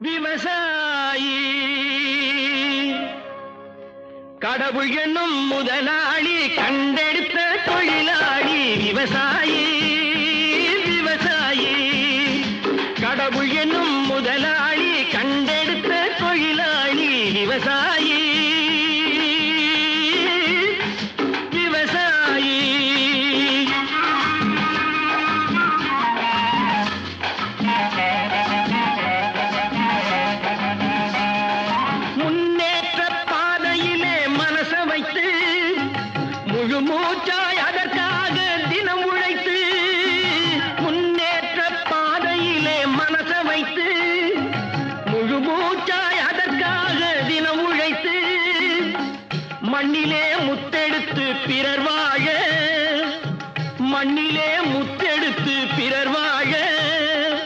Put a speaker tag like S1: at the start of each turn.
S1: விவசாயி கடவுள் என்னும் முதலாளி கண்டெடுத்த தொழிலாளி விவசாயி விவசாயி கடவுள் என்னும் முதலாளி கண்டெடுத்த தொழிலாளி விவசாயி விவசாயி முழு மூச்சாய் அதற்காக தினம் உழைத்து முன்னேற்ற பாதையிலே மனச வைத்து முழு மூச்சாய் அதற்காக தினம் உழைத்து மண்ணிலே முத்தெடுத்து பிறர்